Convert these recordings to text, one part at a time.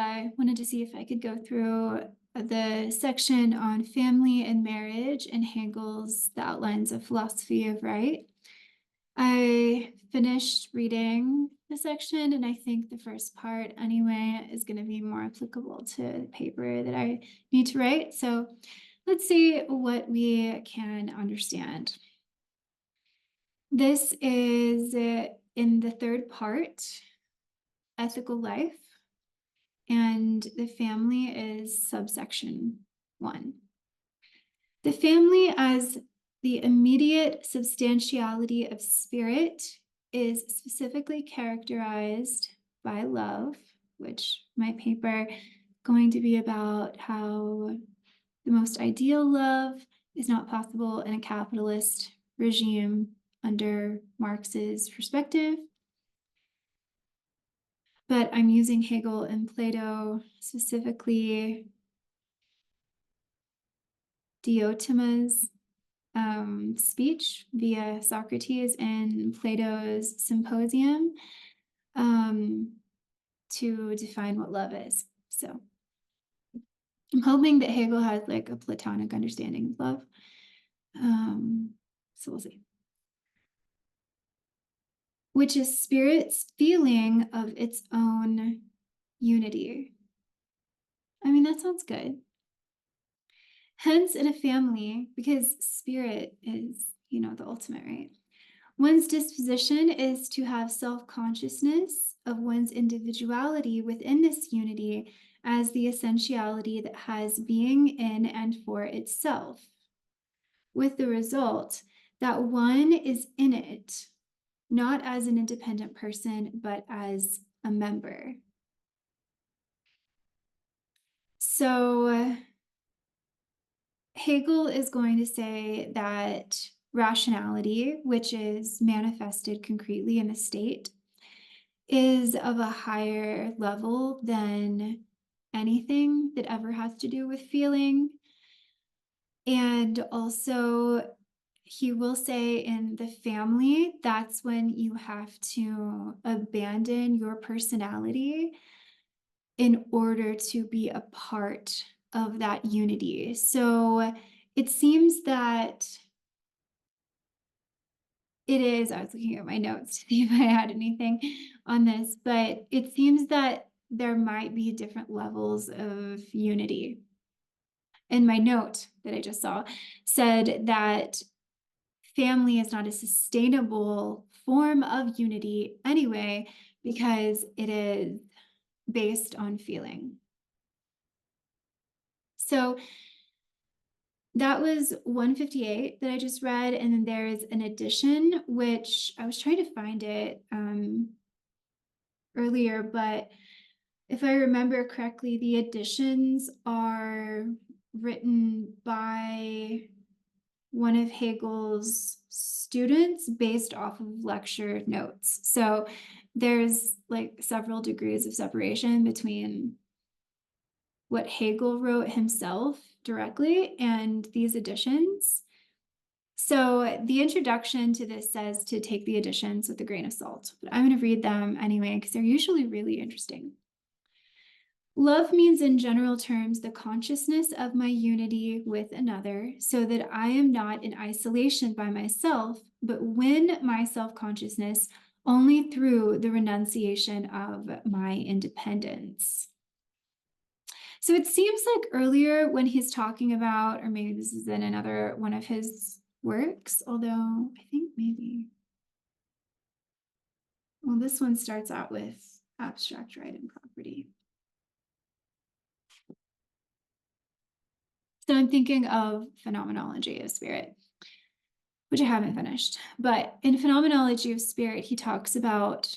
I wanted to see if I could go through the section on family and marriage in Hegel's The Outlines of Philosophy of Right. I finished reading the section, and I think the first part anyway is going to be more applicable to the paper that I need to write. So let's see what we can understand. This is in the third part, ethical life, and the family is subsection 1. The family as the immediate substantiality of spirit is specifically characterized by love, which my paper is going to be about how the most ideal love is not possible in a capitalist regime under Marx's perspective. But I'm using Hegel and Plato, specifically Diotima's speech via Socrates in Plato's Symposium to define what love is. So I'm hoping that Hegel has like a Platonic understanding of love. So we'll see. Which is spirit's feeling of its own unity. I mean, that sounds good. Hence, in a family, because spirit is, the ultimate, right? One's disposition is to have self-consciousness of one's individuality within this unity as the essentiality that has being in and for itself, with the result that one is in it, not as an independent person, but as a member. So Hegel is going to say that rationality, which is manifested concretely in the state, is of a higher level than anything that ever has to do with feeling. And also, he will say in the family, that's when you have to abandon your personality in order to be a part of that unity. So it seems that it is, I was looking at my notes to see if I had anything on this, but it seems that there might be different levels of unity. And my note that I just saw said that family is not a sustainable form of unity anyway, because it is based on feeling. So that was 158 that I just read, and then there is an addition, which I was trying to find it earlier, but if I remember correctly, the additions are written by one of Hegel's students based off of lecture notes. So there's like several degrees of separation between what Hegel wrote himself directly and these additions. So the introduction to this says to take the additions with a grain of salt, but I'm going to read them anyway because they're usually really interesting. Love means in general terms the consciousness of my unity with another, so that I am not in isolation by myself, but win my self-consciousness only through the renunciation of my independence. So it seems like earlier when he's talking about, or maybe this is in another one of his works, although I think maybe, well, this one starts out with abstract right and property. So I'm thinking of Phenomenology of Spirit, which I haven't finished. But in Phenomenology of Spirit, he talks about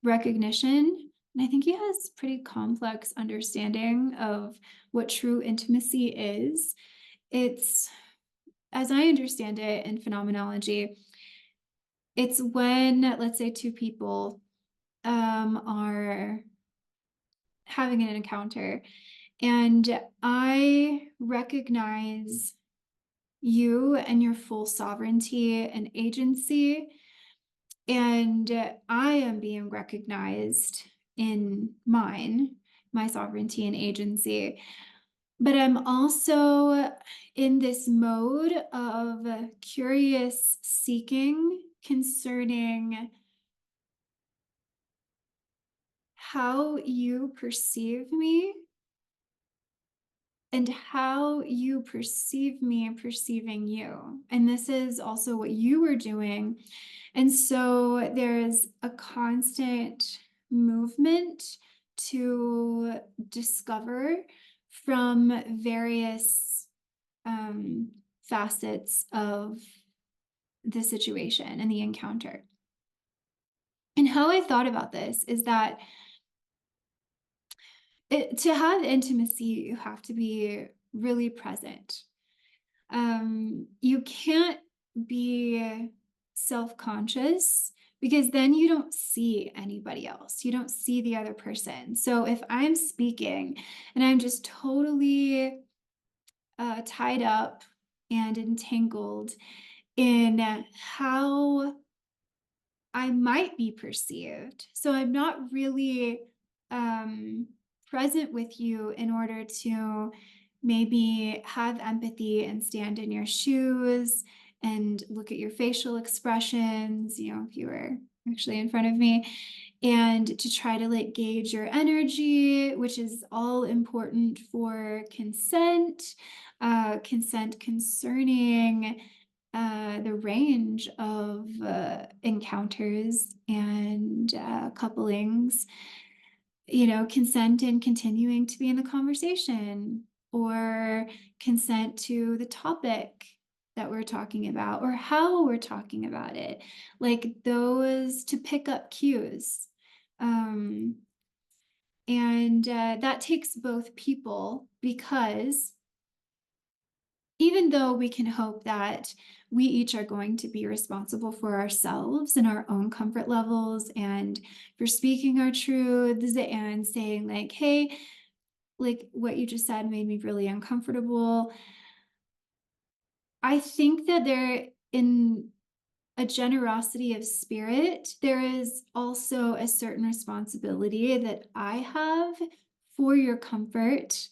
recognition. And I think he has pretty complex understanding of what true intimacy is. It's, as I understand it in phenomenology, it's when, let's say, two people are having an encounter, and I recognize you and your full sovereignty and agency, and I am being recognized in mine, my sovereignty and agency. But I'm also in this mode of curious seeking concerning how you perceive me and how you perceive me perceiving you. And this is also what you were doing. And so there's a constant movement to discover from various facets of the situation and the encounter. And how I thought about this is that to have intimacy, you have to be really present. You can't be self-conscious because then you don't see anybody else. You don't see the other person. So if I'm speaking and I'm just totally tied up and entangled in how I might be perceived. So I'm not really present with you in order to maybe have empathy and stand in your shoes and look at your facial expressions, if you were actually in front of me, and to try to like gauge your energy, which is all important for consent, consent concerning the range of encounters and couplings, consent in continuing to be in the conversation, or consent to the topic that we're talking about or how we're talking about it, like those to pick up cues. And that takes both people, because even though we can hope that we each are going to be responsible for ourselves and our own comfort levels and for speaking our truths and saying like, hey, like what you just said made me really uncomfortable. I think that in a generosity of spirit, there is also a certain responsibility that I have for your comfort.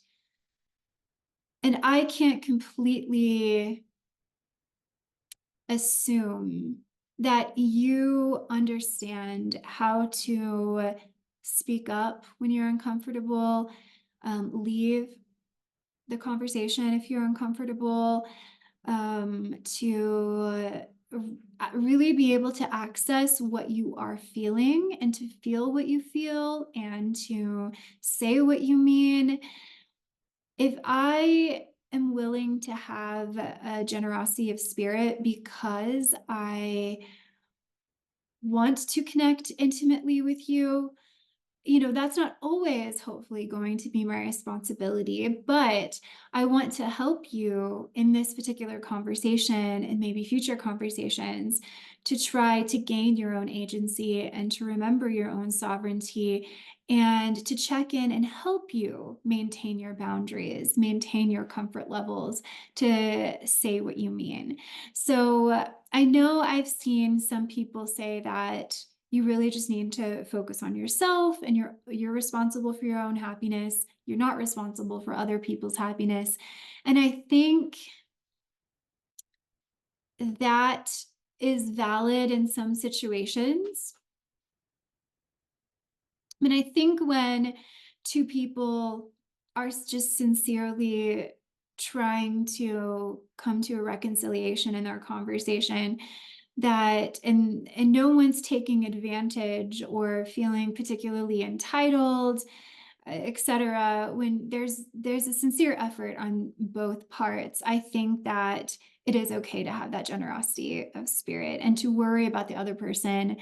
And I can't completely assume that you understand how to speak up when you're uncomfortable, leave the conversation if you're uncomfortable, to really be able to access what you are feeling and to feel what you feel and to say what you mean. If I am willing to have a generosity of spirit because I want to connect intimately with you, that's not always hopefully going to be my responsibility, but I want to help you in this particular conversation and maybe future conversations to try to gain your own agency and to remember your own sovereignty and to check in and help you maintain your boundaries, maintain your comfort levels, to say what you mean. So I know I've seen some people say that you really just need to focus on yourself and you're responsible for your own happiness. You're not responsible for other people's happiness. And I think that is valid in some situations. I mean, I think when two people are just sincerely trying to come to a reconciliation in their conversation, that and no one's taking advantage or feeling particularly entitled, etc., when there's a sincere effort on both parts, I think that it is okay to have that generosity of spirit and to worry about the other person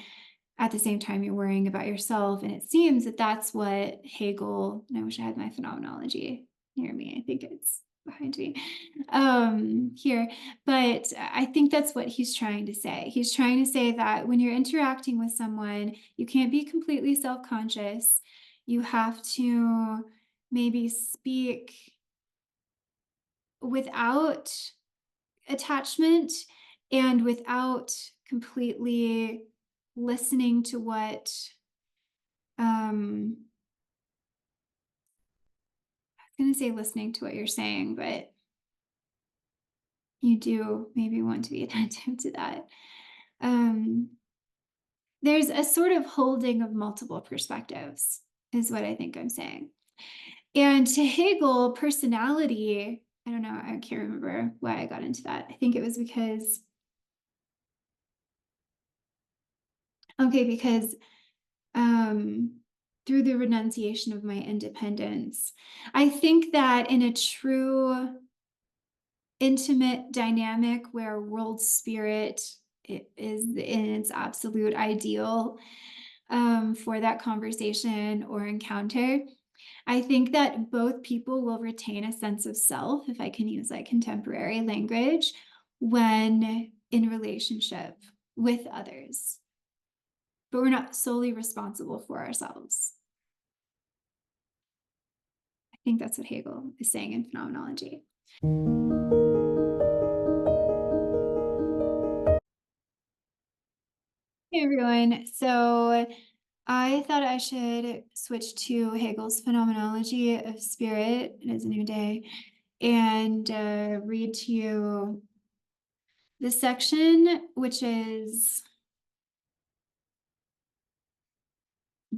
at the same time you're worrying about yourself. And it seems that that's what Hegel, and I wish I had my phenomenology near me, I think it's behind me here, but I think that's what he's trying to say. He's trying to say that when you're interacting with someone, you can't be completely self-conscious. You have to maybe speak without attachment and without completely listening to what gonna say listening to what you're saying, but you do maybe want to be attentive to that. Um, there's a sort of holding of multiple perspectives, is what I think I'm saying. And to Hegel, personality, I don't know, I can't remember why I got into that. I think it was because, okay, because um, through the renunciation of my independence, I think that in a true intimate dynamic where world spirit is in its absolute ideal for that conversation or encounter, I think that both people will retain a sense of self, if I can use like contemporary language, when in relationship with others. But we're not solely responsible for ourselves. I think that's what Hegel is saying in Phenomenology. Hey everyone. So I thought I should switch to Hegel's Phenomenology of Spirit. It is a new day. And read to you the section, which is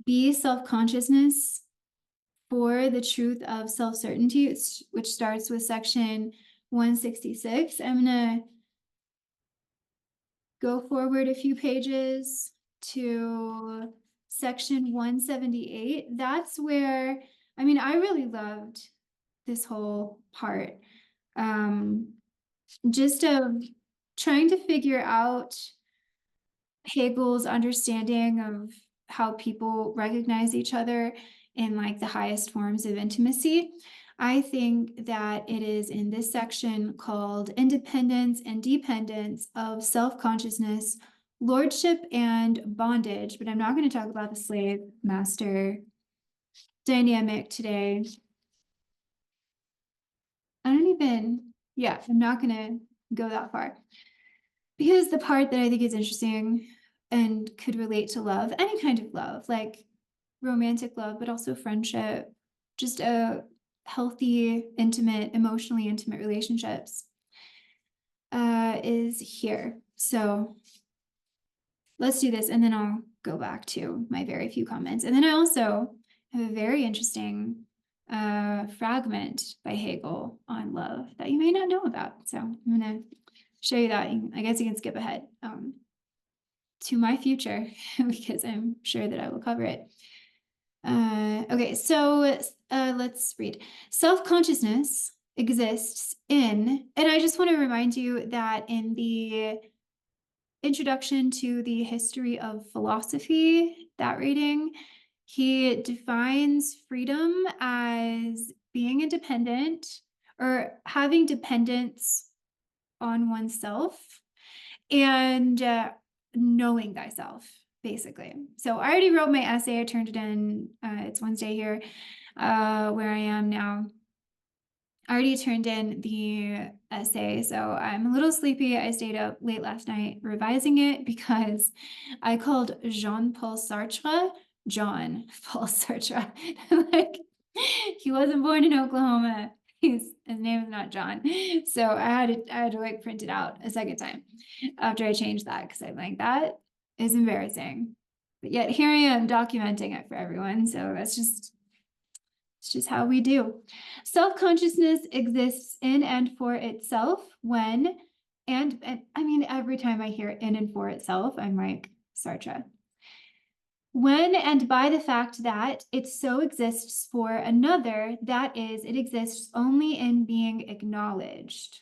be self-consciousness for the truth of self-certainty, which starts with section 166. I'm going to go forward a few pages to section 178. That's where, I mean, I really loved this whole part. Just of trying to figure out Hegel's understanding of how people recognize each other in like the highest forms of intimacy. I think that it is in this section called Independence and Dependence of Self-Consciousness, Lordship and Bondage, but I'm not going to talk about the slave master dynamic today. I'm not going to go that far. Because the part that I think is interesting and could relate to love, any kind of love, like romantic love, but also friendship, just a healthy, intimate, emotionally intimate relationships, is here. So let's do this, and then I'll go back to my very few comments. And then I also have a very interesting fragment by Hegel on love that you may not know about. So I'm going to show you that. I guess you can skip ahead to my future because I'm sure that I will cover it. Okay, so let's read. Self-consciousness exists in, and I just want to remind you that in the introduction to the history of philosophy, that reading, he defines freedom as being independent or having dependence on oneself and knowing thyself, basically. So I already wrote my essay. I turned it in. It's Wednesday here, where I am now. I already turned in the essay, so I'm a little sleepy. I stayed up late last night revising it because I called Jean-Paul Sartre John Paul Sartre. Like, he wasn't born in Oklahoma. His name is not John. So I had to like print it out a second time after I changed that because I'm like, that is embarrassing. But yet here I am documenting it for everyone. So it's just how we do. Self-consciousness exists in and for itself when, and I mean, every time I hear in and for itself, I'm like, Sartre. When and by the fact that it so exists for another, that is, it exists only in being acknowledged.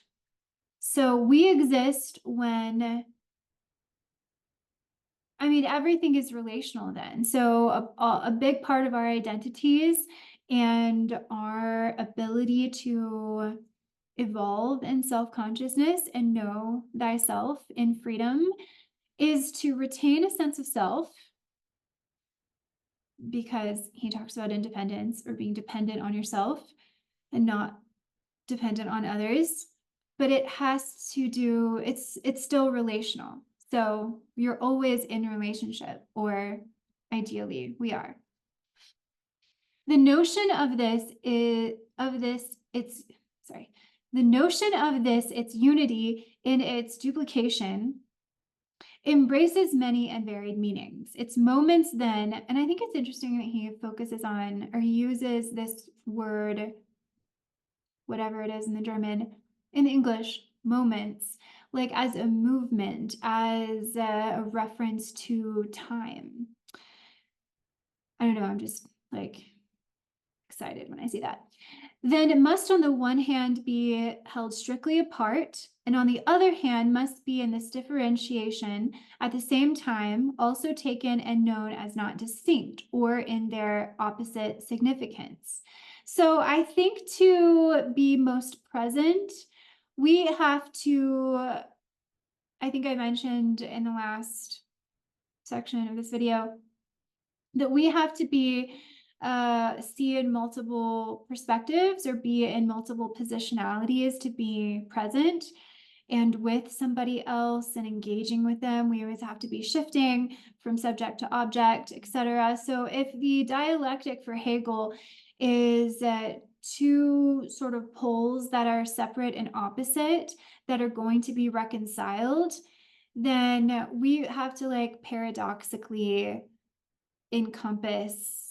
So we exist when, I mean, everything is relational then. So a big part of our identities and our ability to evolve in self-consciousness and know thyself in freedom is to retain a sense of self, because he talks about independence or being dependent on yourself and not dependent on others. But it has to do, it's still relational. So you're always in a relationship, or ideally we are. The notion of this is its sorry. The notion of this, its unity in its duplication, embraces many and varied meanings. Its moments then, and I think it's interesting that he focuses on, or he uses this word, whatever it is in the German, in English, moments, like as a movement, as a reference to time. I don't know, I'm just like excited when I see that. Then it must, on the one hand, be held strictly apart, and on the other hand, must be in this differentiation at the same time also taken and known as not distinct or in their opposite significance. So I think to be most present, we have to, I think I mentioned in the last section of this video, that we have to be see in multiple perspectives or be in multiple positionalities to be present and with somebody else and engaging with them. We always have to be shifting from subject to object, etc. So if the dialectic for Hegel is two sort of poles that are separate and opposite that are going to be reconciled, then we have to like paradoxically encompass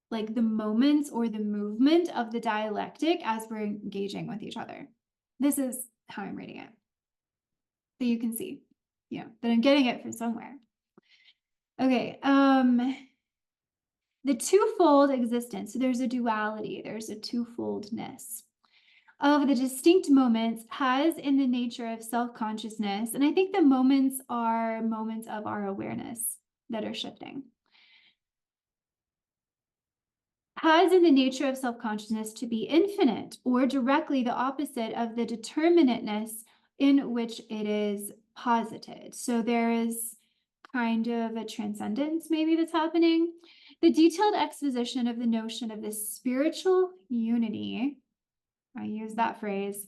like the moments or the movement of the dialectic as we're engaging with each other. This is how I'm reading it. So you can see, that I'm getting it from somewhere. Okay, the twofold existence. So there's a duality, there's a twofoldness of the distinct moments has in the nature of self-consciousness. And I think the moments are moments of our awareness that are shifting. Has in the nature of self-consciousness to be infinite or directly the opposite of the determinateness in which it is posited. So there is kind of a transcendence maybe that's happening. The detailed exposition of the notion of this spiritual unity, I use that phrase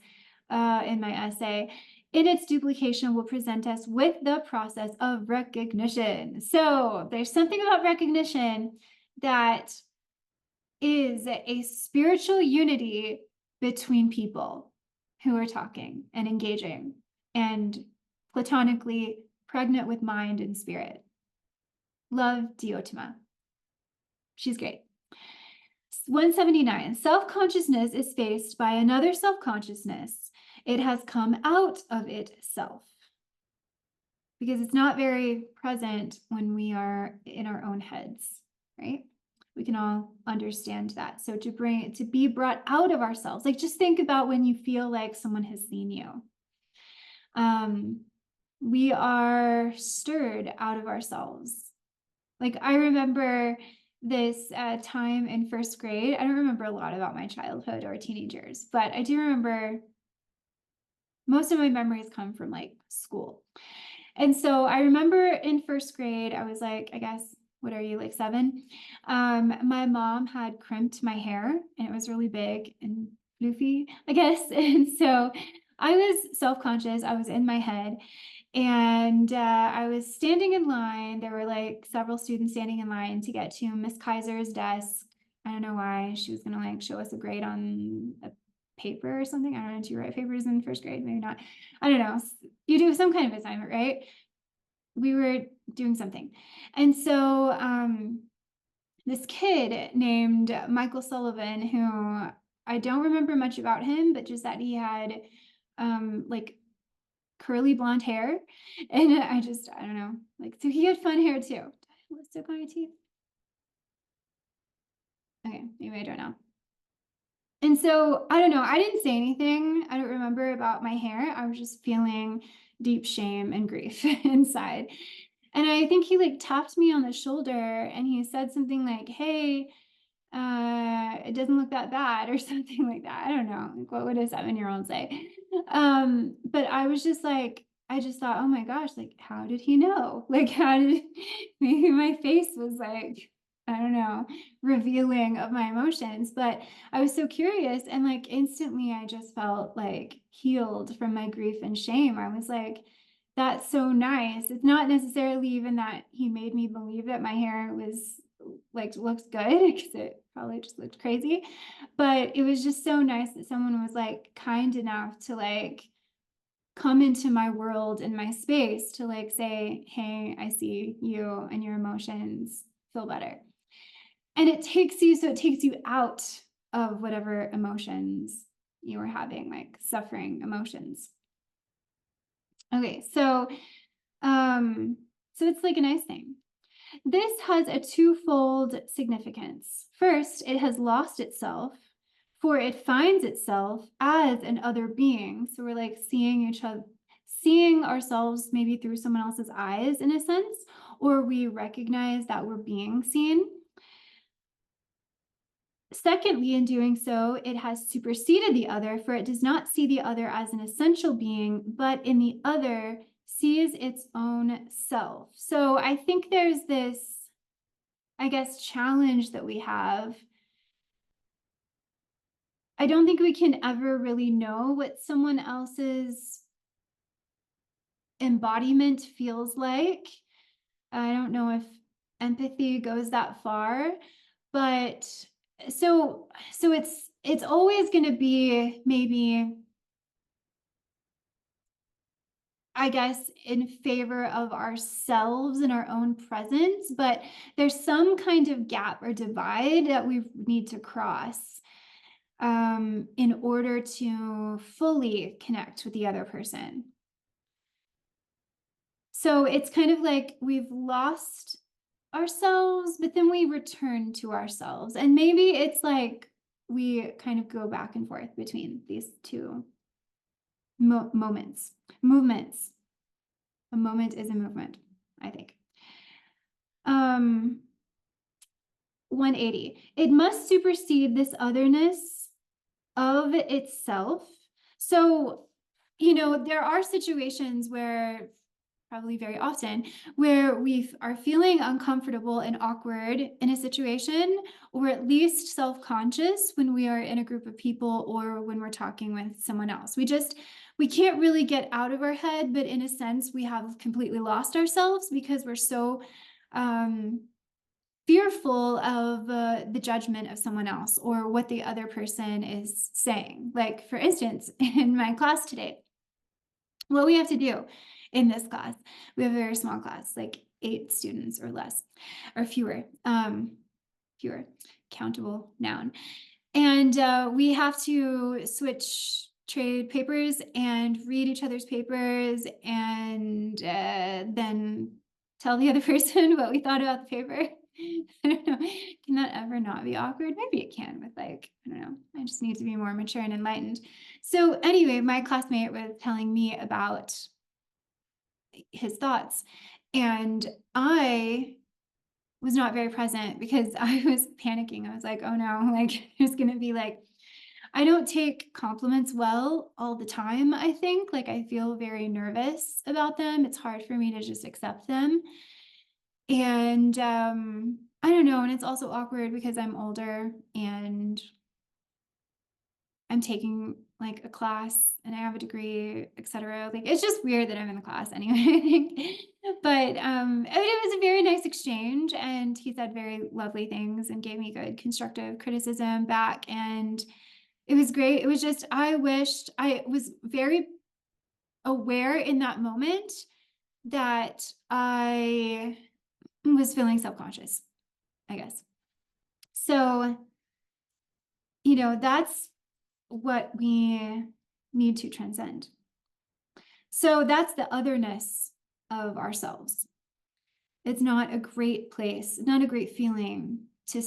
in my essay, in its duplication will present us with the process of recognition. So there's something about recognition that is a spiritual unity between people who are talking and engaging and platonically pregnant with mind and spirit. Love Diotima. She's great. 179. Self-consciousness is faced by another self-consciousness. It has come out of itself because it's not very present when we are in our own heads, right? We can all understand that. So to be brought out of ourselves, like just think about when you feel like someone has seen you. We are stirred out of ourselves. Like I remember this time in first grade. I don't remember a lot about my childhood or teenagers, but I do remember most of my memories come from like school. And so I remember in first grade, I was like, I guess, what are you, like 7? My mom had crimped my hair and it was really big and floofy, I guess. And so I was self-conscious. I was in my head and I was standing in line. There were like several students standing in line to get to Miss Kaiser's desk. I don't know why. She was going to like show us a grade on a paper or something. I don't know. Do you write papers in first grade? Maybe not. I don't know. You do some kind of assignment, right? We were doing something. And so this kid named Michael Sullivan, who I don't remember much about him, but just that he had like curly blonde hair. And I don't know, like, so he had fun hair too. Did I have lipstick on my teeth? Okay, maybe I don't know. And so I don't know, I didn't say anything. I don't remember about my hair. I was just feeling deep shame and grief inside. And I think he like tapped me on the shoulder and he said something like, hey, it doesn't look that bad or something like that. I don't know. Like, what would a 7-year-old say? But I was just like, I just thought, oh my gosh, like, how did he know? Like, how did maybe my face was like, I don't know, revealing of my emotions. But I was so curious and like instantly I just felt like healed from my grief and shame. I was like, that's so nice. It's not necessarily even that he made me believe that my hair was like looked good because it probably just looked crazy. But it was just so nice that someone was like kind enough to like come into my world and my space to like say, hey, I see you and your emotions, feel better. And it takes you, so it takes you out of whatever emotions you were having, like suffering emotions. Okay, so it's like a nice thing. This has a twofold significance. First, it has lost itself, for it finds itself as an other being. So we're like seeing each other, seeing ourselves maybe through someone else's eyes in a sense, or we recognize that we're being seen. Secondly, in doing so, it has superseded the other, for it does not see the other as an essential being, but in the other sees its own self. So I think there's this, I guess, challenge that we have. I don't think we can ever really know what someone else's embodiment feels like. I don't know if empathy goes that far, but so it's always going to be maybe, I guess, in favor of ourselves and our own presence, but there's some kind of gap or divide that we need to cross in order to fully connect with the other person. So it's kind of like we've lost ourselves, but then we return to ourselves. And maybe it's like we kind of go back and forth between these two movements. A moment is a movement, I think. 180. It must supersede this otherness of itself. So, there are situations where, probably very often, where we are feeling uncomfortable and awkward in a situation, or at least self-conscious when we are in a group of people or when we're talking with someone else. We can't really get out of our head, but in a sense, we have completely lost ourselves because we're so fearful of the judgment of someone else or what the other person is saying. Like, for instance, in my class today, what we have to do in this class, we have a very small class, like 8 students or less, or fewer, fewer, countable noun. And we have to trade papers and read each other's papers and then tell the other person what we thought about the paper. I don't know. Can that ever not be awkward? Maybe it can with like, I don't know. I just need to be more mature and enlightened. So anyway, my classmate was telling me about his thoughts, and I was not very present because I was panicking. I was like, oh no, like there's gonna be like, I don't take compliments well all the time, I think. Like I feel very nervous about them. It's hard for me to just accept them. And I don't know, and it's also awkward because I'm older and I'm taking like a class and I have a degree, etc. Like it's just weird that I'm in the class anyway, I think. But I mean, it was a very nice exchange, and he said very lovely things and gave me good constructive criticism back, and it was great. It was just, I wished I was very aware in that moment that I was feeling self-conscious, I guess. So, that's what we need to transcend. So that's the otherness of ourselves. It's not a great place, not a great feeling to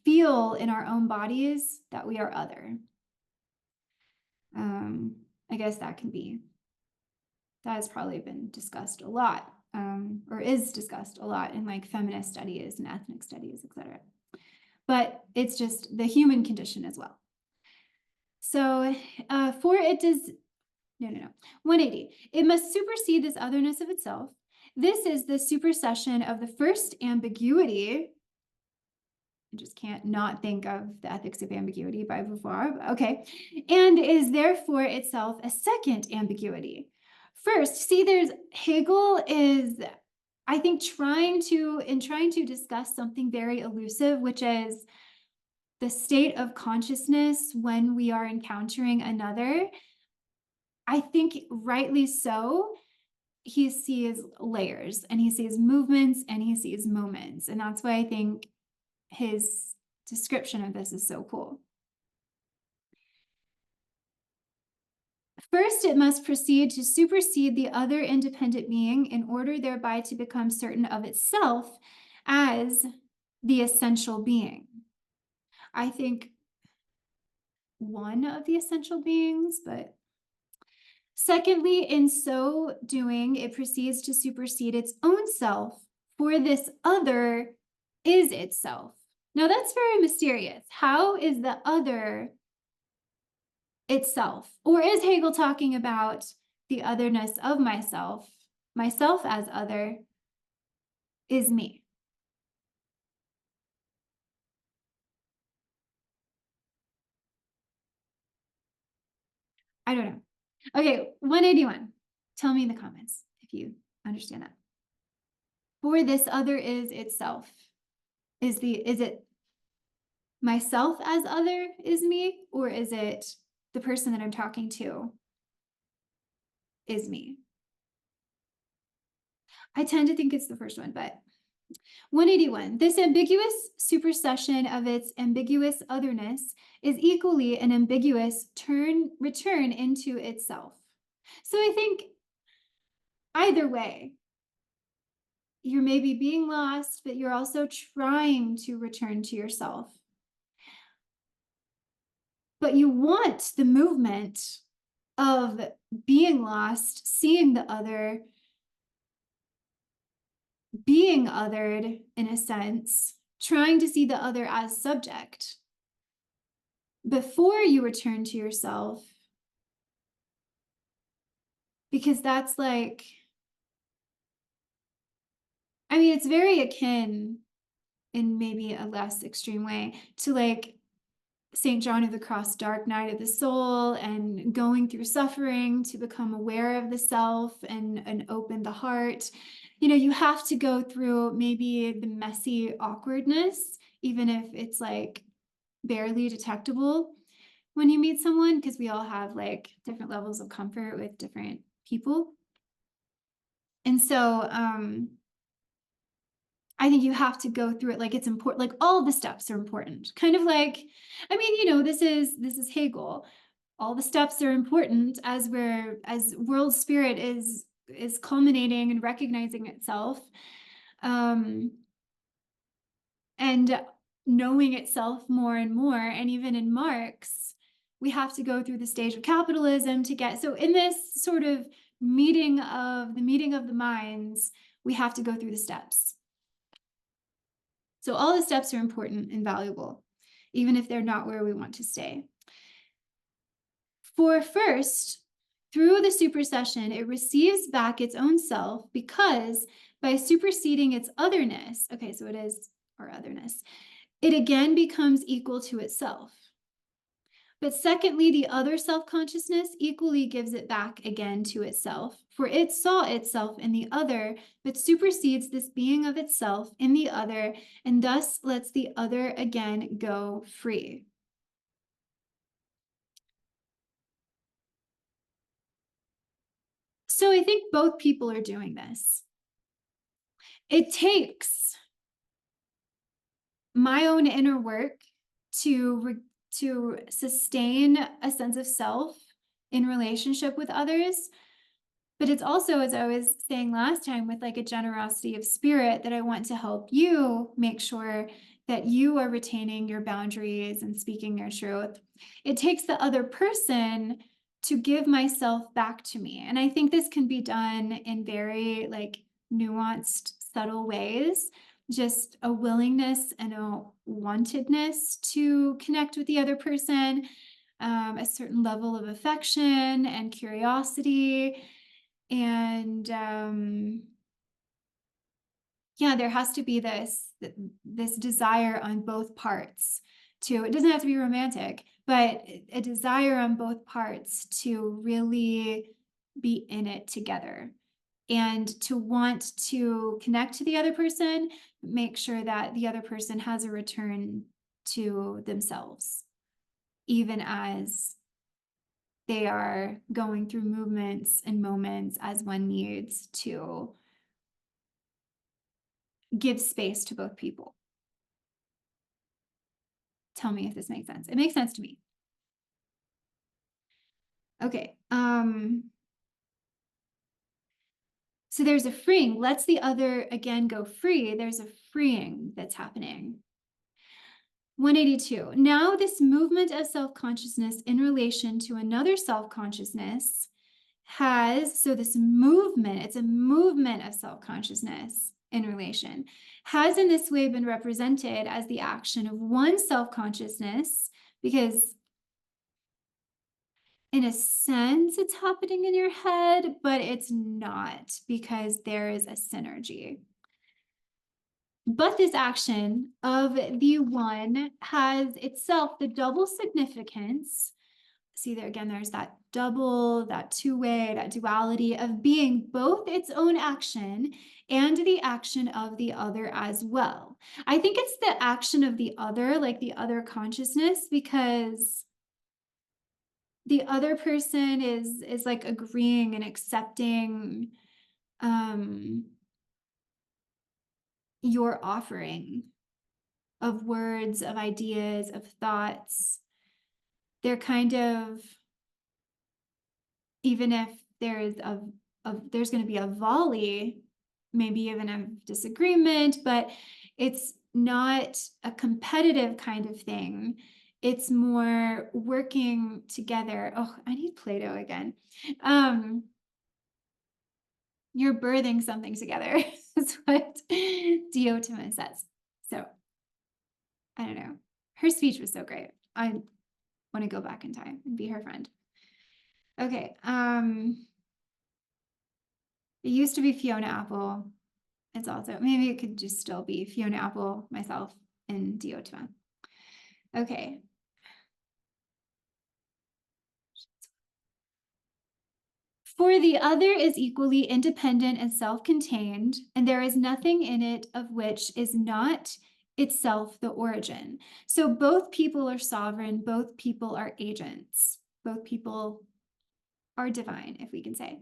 feel in our own bodies that we are other. I guess that has probably been discussed a lot, or is discussed a lot in like feminist studies and ethnic studies, etc. But it's just the human condition as well. So for it does, no. 180. It must supersede this otherness of itself. This is the supersession of the first ambiguity. I just can't not think of the Ethics of Ambiguity by Beauvoir. Okay. And is therefore itself a second ambiguity. First, see, Hegel is I think trying to discuss something very elusive, which is the state of consciousness when we are encountering another, I think rightly so, he sees layers and he sees movements and he sees moments. And that's why I think his description of this is so cool. First, it must proceed to supersede the other independent being in order thereby to become certain of itself as the essential being. I think one of the essential beings, but secondly, in so doing, it proceeds to supersede its own self, for this other is itself. Now that's very mysterious. How is the other itself? Or is Hegel talking about the otherness of myself? Myself as other is me. I don't know. Okay, 181. Tell me in the comments if you understand that. For this other is itself. Is it myself as other is me, or is it the person that I'm talking to is me? I tend to think it's the first one, but 181. This ambiguous supersession of its ambiguous otherness is equally an ambiguous return into itself. So I think either way, you're maybe being lost, but you're also trying to return to yourself. But you want the movement of being lost, seeing the other, being othered in a sense, trying to see the other as subject before you return to yourself. Because that's like, I mean, it's very akin in maybe a less extreme way to like St. John of the Cross, Dark Night of the Soul, and going through suffering to become aware of the self and open the heart. You know, you have to go through maybe the messy awkwardness, even if it's like barely detectable when you meet someone, because we all have like different levels of comfort with different people. And so I think you have to go through it like it's important, like all the steps are important. Kind of like, I mean, you know, this is Hegel. All the steps are important as world spirit is culminating and recognizing itself. And knowing itself more and more. And even in Marx, we have to go through the stage of capitalism to get, so in this sort of meeting of the minds, we have to go through the steps. So all the steps are important and valuable, even if they're not where we want to stay. For first, through the supersession, it receives back its own self because by superseding its otherness, okay, so it is our otherness, it again becomes equal to itself. But secondly, the other self-consciousness equally gives it back again to itself, for it saw itself in the other, but supersedes this being of itself in the other, and thus lets the other again go free. So I think both people are doing this. It takes my own inner work to sustain a sense of self in relationship with others. But it's also, as I was saying last time, with like a generosity of spirit that I want to help you make sure that you are retaining your boundaries and speaking your truth. It takes the other person to give myself back to me. And I think this can be done in very like nuanced, subtle ways. Just a willingness and a wantedness to connect with the other person, a certain level of affection and curiosity. And yeah, there has to be this desire on both parts to, it doesn't have to be romantic, but a desire on both parts to really be in it together and to want to connect to the other person, make sure that the other person has a return to themselves, even as they are going through movements and moments as one needs to give space to both people. Tell me if this makes sense. It makes sense to me. Okay. So there's a freeing, lets the other again go free. There's a freeing that's happening. 182. Now this movement of self-consciousness in relation to another self-consciousness so this movement, it's a movement of self-consciousness in relation, has in this way been represented as the action of one self-consciousness, because in a sense it's happening in your head, but it's not, because there is a synergy. But this action of the one has itself the double significance. See there again, there's that double, that two-way, that duality of being both its own action and the action of the other as well. I think it's the action of the other, like the other consciousness, because the other person is like agreeing and accepting your offering of words, of ideas, of thoughts. They're kind of, even if there's there's going to be a volley, maybe even a disagreement, but it's not a competitive kind of thing. It's more working together. Oh, I need Play-Doh again. You're birthing something together. That's what Diotima says. So I don't know. Her speech was so great. I want to go back in time and be her friend. Okay. It used to be Fiona Apple. It's also, maybe it could just still be Fiona Apple, myself, and Diotima. Okay. For the other is equally independent and self-contained, and there is nothing in it of which is not itself the origin. So both people are sovereign, both people are agents, both people are divine, if we can say.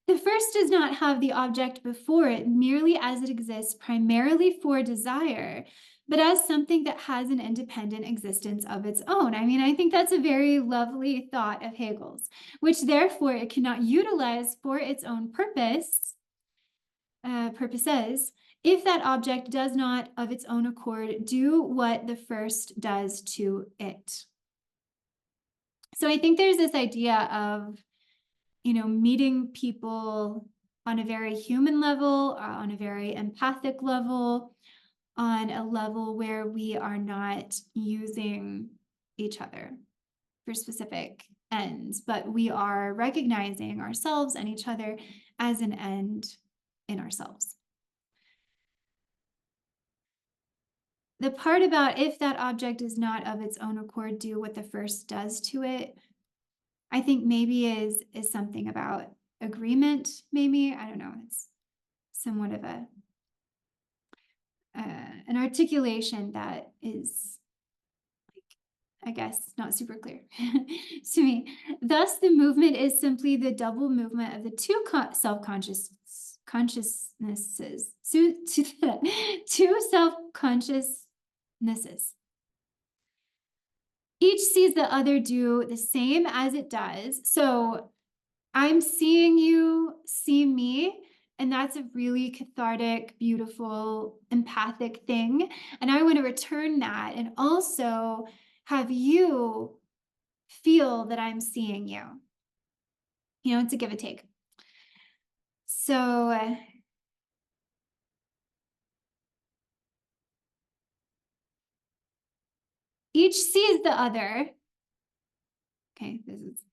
The first does not have the object before it merely as it exists primarily for desire, but as something that has an independent existence of its own. I mean, I think that's a very lovely thought of Hegel's, which therefore it cannot utilize for its own purposes, if that object does not of its own accord do what the first does to it. So I think there's this idea of, meeting people on a very human level, on a very empathic level, on a level where we are not using each other for specific ends, but we are recognizing ourselves and each other as an end in ourselves. The part about if that object does not of its own accord do what the first does to it, I think maybe is something about agreement, maybe. I don't know. It's somewhat of an articulation that is, I guess, not super clear to me. Thus, the movement is simply the double movement of the two self-consciousnesses, two self-consciousnesses. Each sees the other do the same as it does. So I'm seeing you see me, and that's a really cathartic, beautiful, empathic thing. And I want to return that and also have you feel that I'm seeing you. It's a give and take. So each sees the other. Okay, this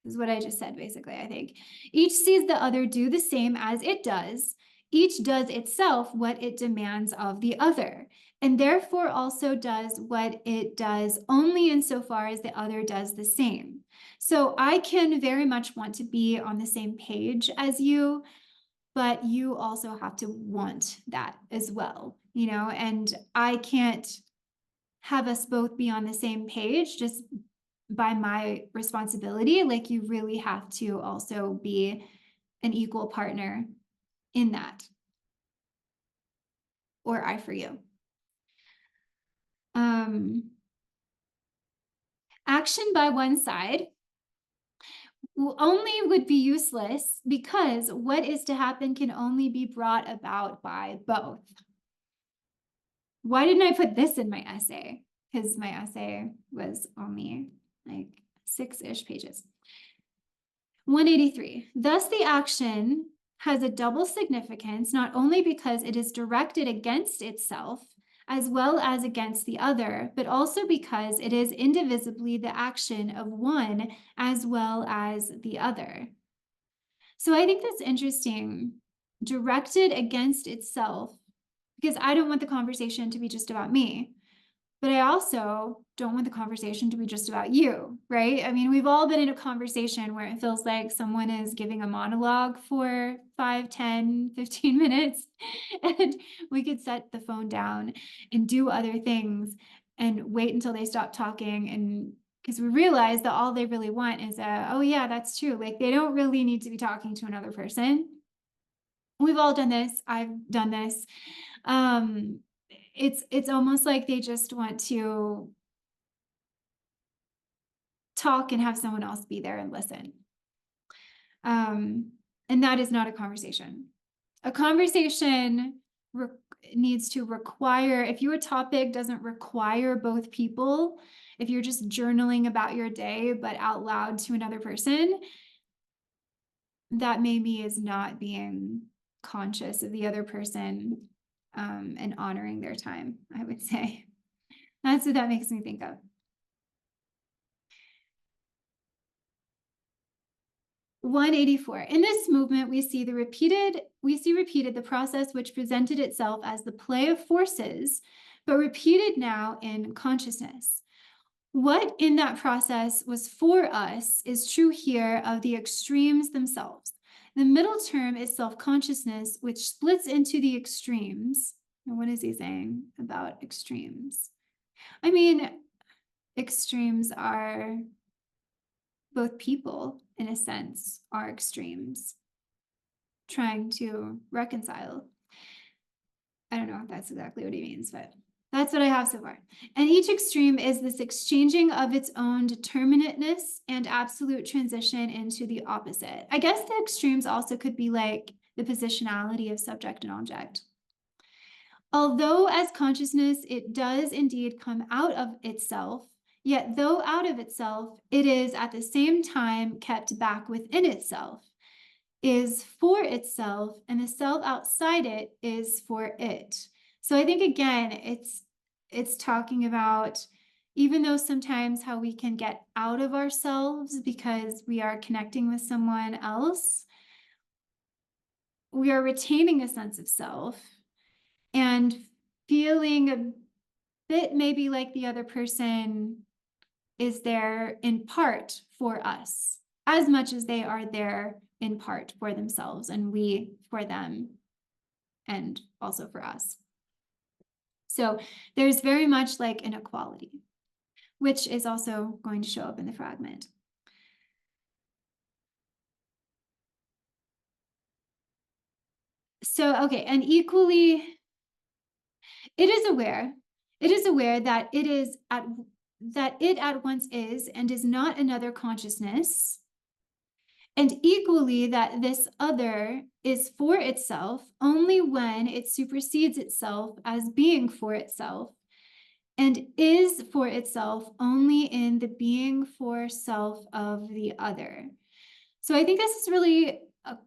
is what I just said, basically, I think. Each sees the other do the same as it does. Each does itself what it demands of the other, and therefore also does what it does only insofar as the other does the same. So I can very much want to be on the same page as you, but you also have to want that as well, you know, and I can't have us both be on the same page just by my responsibility. Like, you really have to also be an equal partner in that, or I for you. Action by one side only would be useless because what is to happen can only be brought about by both. Why didn't I put this in my essay? Because my essay was only like 6-ish pages. 183. Thus, the action has a double significance, not only because it is directed against itself as well as against the other, but also because it is indivisibly the action of one as well as the other. So I think that's interesting. Directed against itself, because I don't want the conversation to be just about me. But I also don't want the conversation to be just about you, right? I mean, we've all been in a conversation where it feels like someone is giving a monologue for 5, 10, 15 minutes, and we could set the phone down and do other things and wait until they stop talking. And because we realize that all they really want is oh yeah, that's true. Like, they don't really need to be talking to another person. We've all done this. I've done this. It's almost like they just want to talk and have someone else be there and listen. And that is not a conversation. A conversation needs to require, if your topic doesn't require both people, if you're just journaling about your day but out loud to another person, that maybe is not being conscious of the other person and honoring their time, I would say. That's what that makes me think of. 184. In this movement, we see repeated the process which presented itself as the play of forces, but repeated now in consciousness. What in that process was for us is true here of the extremes themselves. The middle term is self-consciousness, which splits into the extremes. And what is he saying about extremes? I mean, extremes are both people, in a sense, are extremes, trying to reconcile. I don't know if that's exactly what he means, but that's what I have so far. And each extreme is this exchanging of its own determinateness and absolute transition into the opposite. I guess the extremes also could be like the positionality of subject and object. Although as consciousness, it does indeed come out of itself, yet though out of itself, it is at the same time kept back within itself, is for itself, and the self outside it is for it. So I think, again, it's talking about, even though sometimes how we can get out of ourselves because we are connecting with someone else, we are retaining a sense of self and feeling a bit maybe like the other person is there in part for us, as much as they are there in part for themselves, and we for them, and also for us. So there's very much like an equality, which is also going to show up in the fragment. So, okay, and equally, it is aware that it at once is and is not another consciousness, and equally that this other is for itself only when it supersedes itself as being for itself, and is for itself only in the being for self of the other. So I think this is really a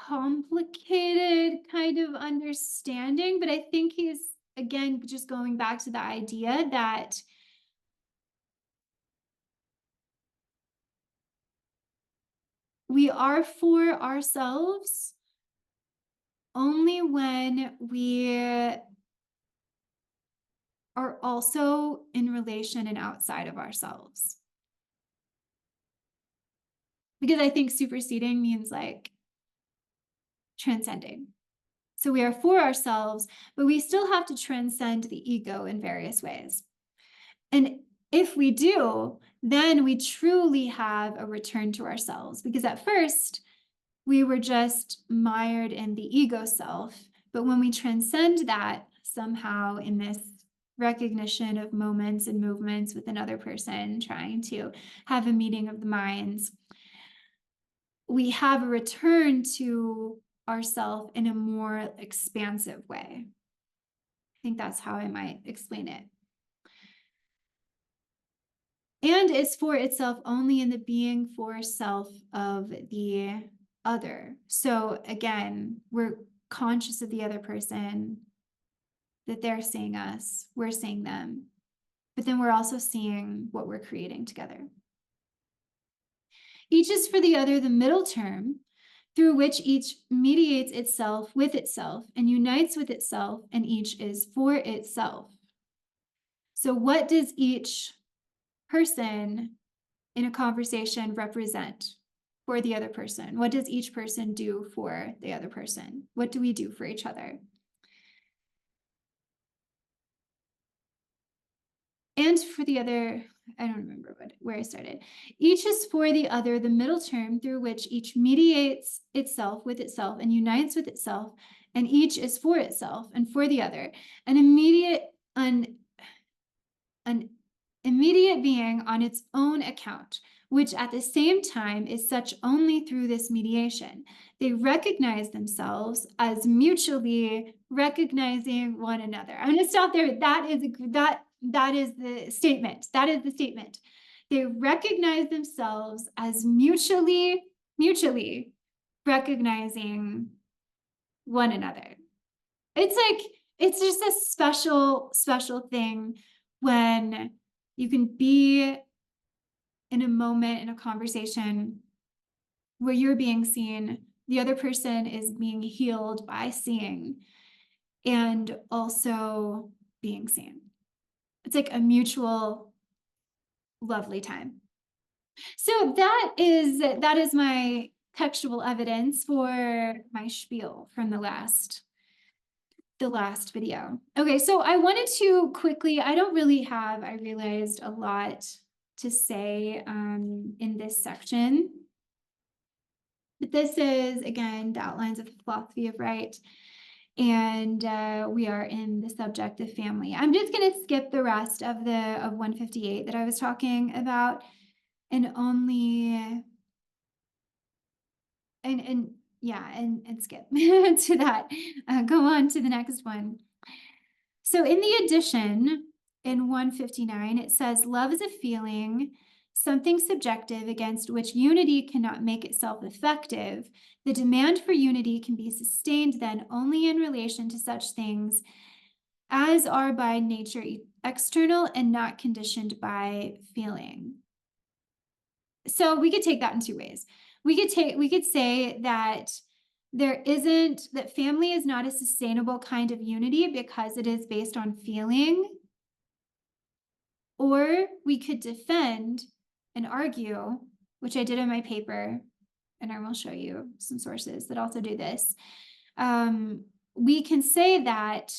complicated kind of understanding, but I think he's, again, just going back to the idea that we are for ourselves only when we are also in relation and outside of ourselves. Because I think superseding means like transcending. So we are for ourselves, but we still have to transcend the ego in various ways. And if we do, then we truly have a return to ourselves, because at first we were just mired in the ego self. But when we transcend that somehow in this recognition of moments and movements with another person, trying to have a meeting of the minds, we have a return to ourself in a more expansive way. I think that's how I might explain it. And it's for itself only in the being for self of the other. So again, we're conscious of the other person, that they're seeing us, we're seeing them, but then we're also seeing what we're creating together. Each is for the other the middle term through which each mediates itself with itself and unites with itself, and each is for itself. So what does each person in a conversation represent for the other person? What does each person do for the other person? What do we do for each other? And for the other, I don't remember where I started. Each is for the other the middle term through which each mediates itself with itself and unites with itself, and each is for itself and for the other. An immediate being on its own account, which at the same time is such only through this mediation. They recognize themselves as mutually recognizing one another. I'm going to stop there. That is the statement. That is the statement. They recognize themselves as mutually recognizing one another. It's just a special thing when you can be in a moment in a conversation where you're being seen, the other person is being healed by seeing, and also being seen. It's like a mutual lovely time. So that is my textual evidence for my spiel from the last video. Okay, so I wanted to quickly, I realized a lot to say in this section. But this is, again, the outlines of the philosophy of right. And we are in the subject of family. I'm just going to skip the rest of 158 that I was talking about, and only and skip to that. Go on to the next one. So in the addition in 159, it says, love is a feeling, something subjective against which unity cannot make itself effective. The demand for unity can be sustained then only in relation to such things as are by nature external and not conditioned by feeling. So we could take that in two ways. We could say that that family is not a sustainable kind of unity because it is based on feeling. Or we could defend and argue, which I did in my paper, and I will show you some sources that also do this. We can say that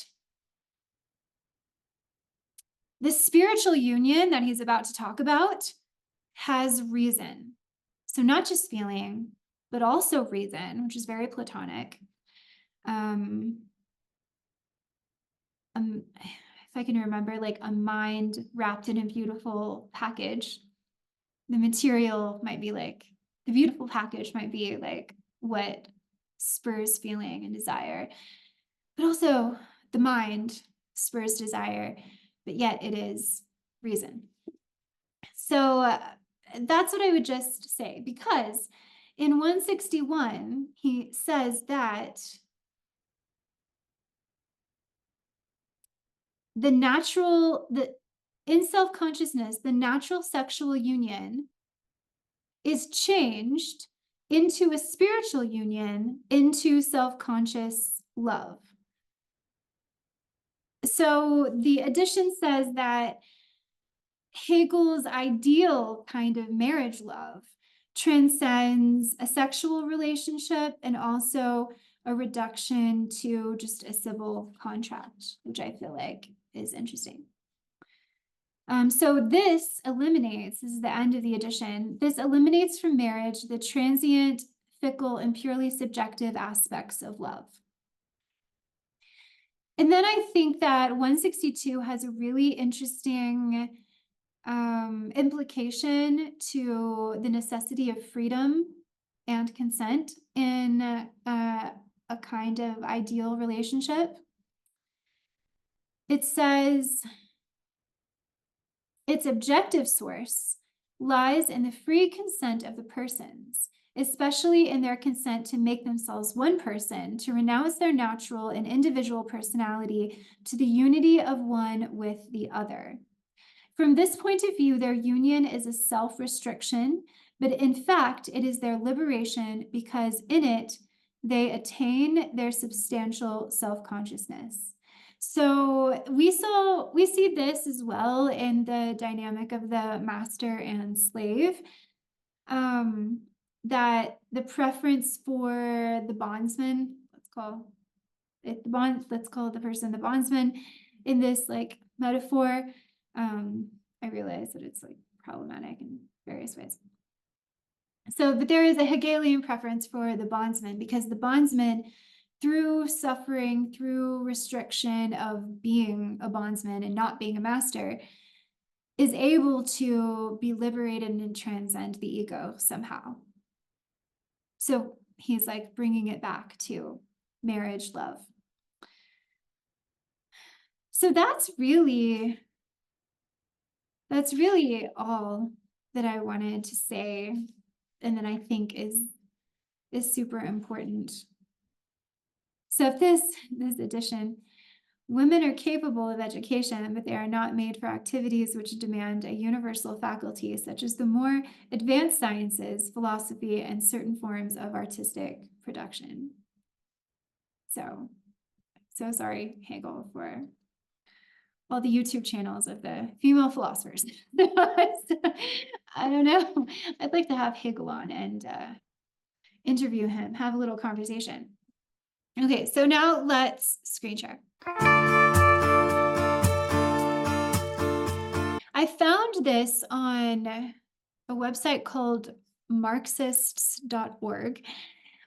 the spiritual union that he's about to talk about has reason. So not just feeling, but also reason, which is very Platonic. If I can remember, like a mind wrapped in a beautiful package, the material might be like, the beautiful package might be like what spurs feeling and desire, but also the mind spurs desire, but yet it is reason. So that's what I would just say, because in 161, he says that in self-consciousness, the natural sexual union is changed into a spiritual union, into self-conscious love. So the addition says that Hegel's ideal kind of marriage love transcends a sexual relationship and also a reduction to just a civil contract, which I feel like is interesting. So this is the end of the edition. This eliminates from marriage the transient, fickle, and purely subjective aspects of love. And then I think that 162 has a really interesting implication to the necessity of freedom and consent in a kind of ideal relationship. It says, its objective source lies in the free consent of the persons, especially in their consent to make themselves one person, to renounce their natural and individual personality to the unity of one with the other. From this point of view, their union is a self-restriction, but in fact, it is their liberation because in it, they attain their substantial self-consciousness. So we see this as well in the dynamic of the master and slave, that the preference for the bondsman, let's call the person the bondsman in this like metaphor. I realize that it's like problematic in various ways. So, but there is a Hegelian preference for the bondsman because the bondsman, through suffering, through restriction of being a bondsman and not being a master, is able to be liberated and transcend the ego somehow. So he's like bringing it back to marriage, love. So that's really all that I wanted to say, and that I think is super important. So if this edition, women are capable of education, but they are not made for activities which demand a universal faculty, such as the more advanced sciences, philosophy, and certain forms of artistic production. So sorry, Hegel, for all the YouTube channels of the female philosophers. I don't know. I'd like to have Hegel on and interview him, have a little conversation. Okay, so now let's screen share. I found this on a website called Marxists.org.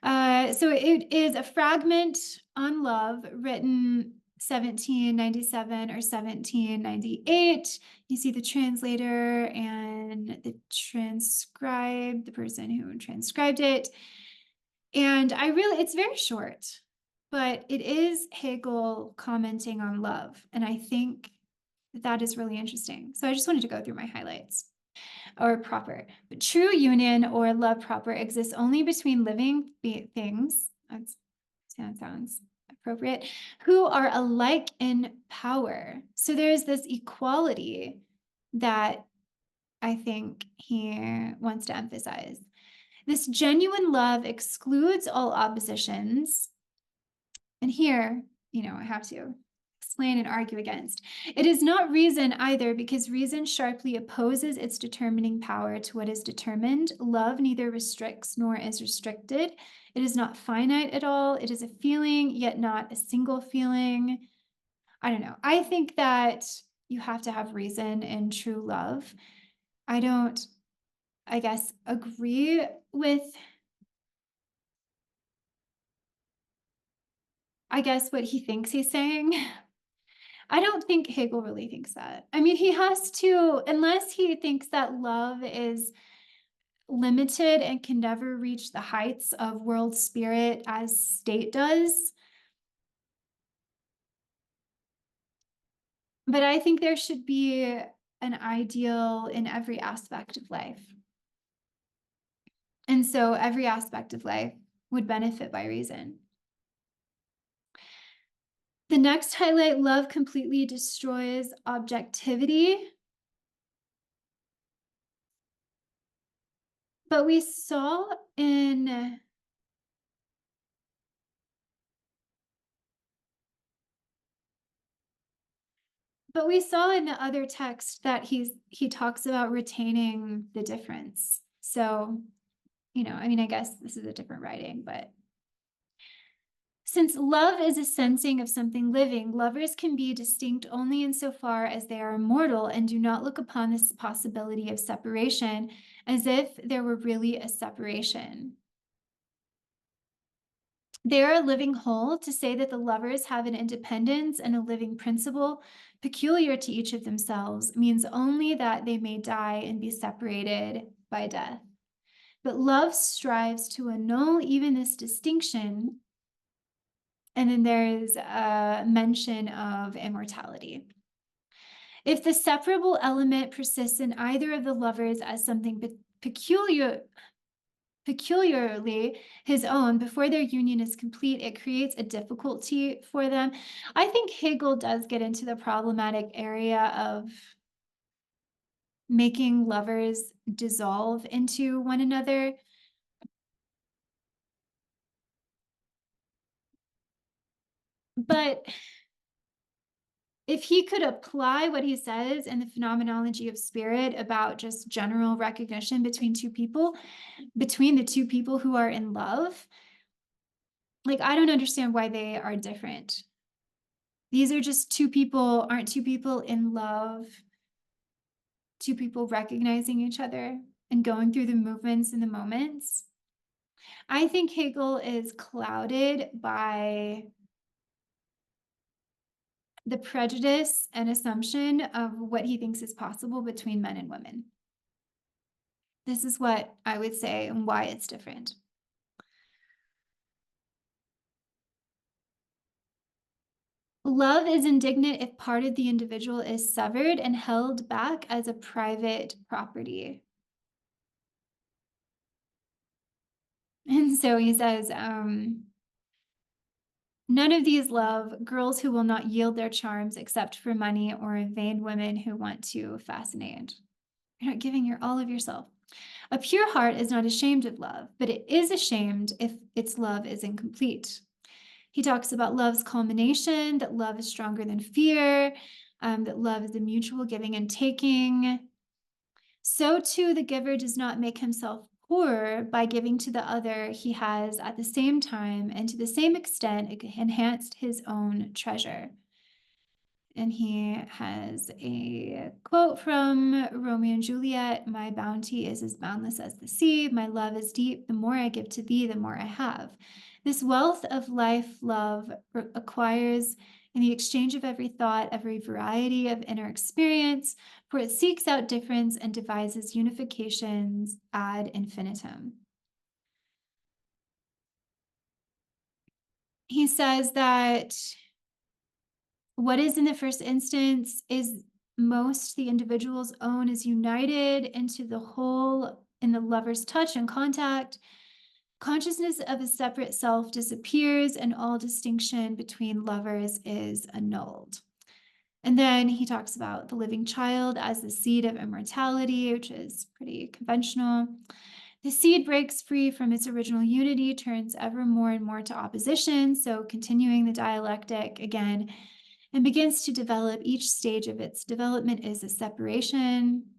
So it is a fragment on love written 1797 or 1798. You see the translator and the person who transcribed it. And it's very short, but it is Hegel commenting on love. And I think that is really interesting. So I just wanted to go through my highlights. Or proper. But true union or love proper exists only between living things. That sounds appropriate. Who are alike in power. So there's this equality that I think he wants to emphasize. This genuine love excludes all oppositions. And here, I have to explain and argue against. It is not reason either, because reason sharply opposes its determining power to what is determined. Love neither restricts nor is restricted. It is not finite at all. It is a feeling, yet not a single feeling. I don't know. I think that you have to have reason in true love. I don't, I guess, agree with what he thinks he's saying. I don't think Hegel really thinks that. I mean, he has to, unless he thinks that love is limited and can never reach the heights of world spirit as state does. But I think there should be an ideal in every aspect of life. And so every aspect of life would benefit by reason. The next highlight, love completely destroys objectivity. But we saw in the other text that he talks about retaining the difference. So, I mean, I guess this is a different writing, but Since love is a sensing of something living, lovers can be distinct only insofar as they are immortal and do not look upon this possibility of separation as if there were really a separation. They are a living whole. To say that the lovers have an independence and a living principle peculiar to each of themselves means only that they may die and be separated by death. But love strives to annul even this distinction. And then there's a mention of immortality. If the separable element persists in either of the lovers as something peculiarly his own before their union is complete, it creates a difficulty for them. I think Hegel does get into the problematic area of making lovers dissolve into one another. But if he could apply what he says in the Phenomenology of Spirit about just general recognition between the two people who are in love, like, I don't understand why they are different. These are just aren't two people in love, two people recognizing each other and going through the movements and the moments. I think Hegel is clouded by the prejudice and assumption of what he thinks is possible between men and women. This is what I would say and why it's different. Love is indignant if part of the individual is severed and held back as a private property. And so he says, none of these love girls who will not yield their charms except for money, or vain women who want to fascinate. You're not giving your all of yourself. A pure heart is not ashamed of love, but it is ashamed if its love is incomplete. He talks about love's culmination, that love is stronger than fear, that love is a mutual giving and taking. So too, the giver does not make himself poorer by giving to the other. He has at the same time and to the same extent enhanced his own treasure. And he has a quote from Romeo and Juliet: "My bounty is as boundless as the sea. My love is deep. The more I give to thee, the more I have." This wealth of life love acquires in the exchange of every thought, every variety of inner experience, for it seeks out difference and devises unifications ad infinitum. He says that what is in the first instance is most the individual's own is united into the whole in the lover's touch and contact. Consciousness of a separate self disappears, and all distinction between lovers is annulled. And then he talks about the living child as the seed of immortality, which is pretty conventional. The seed breaks free from its original unity, turns ever more and more to opposition, so continuing the dialectic again, and begins to develop. Each stage of its development is a separation.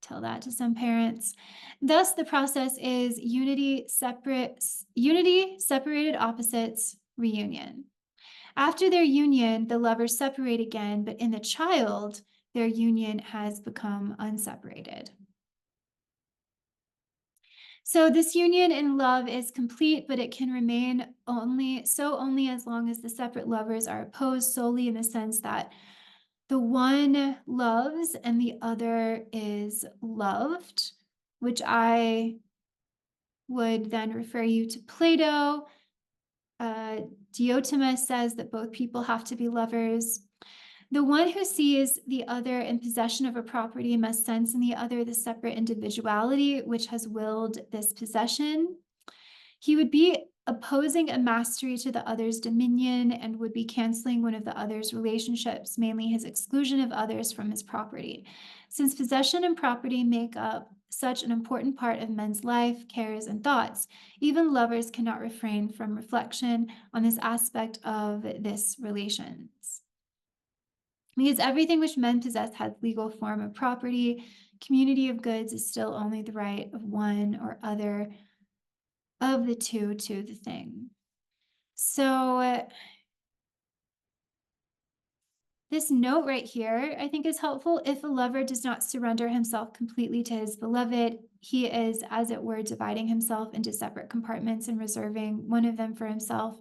Tell that to some parents. Thus, the process is unity, separated opposites, reunion. After their union, the lovers separate again, but in the child, their union has become unseparated. So this union in love is complete, but it can remain only as long as the separate lovers are opposed solely in the sense that the one loves and the other is loved, which I would then refer you to Plato. Diotima says that both people have to be lovers. The one who sees the other in possession of a property must sense in the other the separate individuality which has willed this possession. He would be opposing a mastery to the other's dominion and would be canceling one of the other's relationships, mainly his exclusion of others from his property. Since possession and property make up such an important part of men's life, cares, and thoughts, even lovers cannot refrain from reflection on this aspect of this relations. Because everything which men possess has legal form of property, community of goods is still only the right of one or other of the two to the thing. So this note right here, I think, is helpful. If a lover does not surrender himself completely to his beloved, he is, as it were, dividing himself into separate compartments and reserving one of them for himself.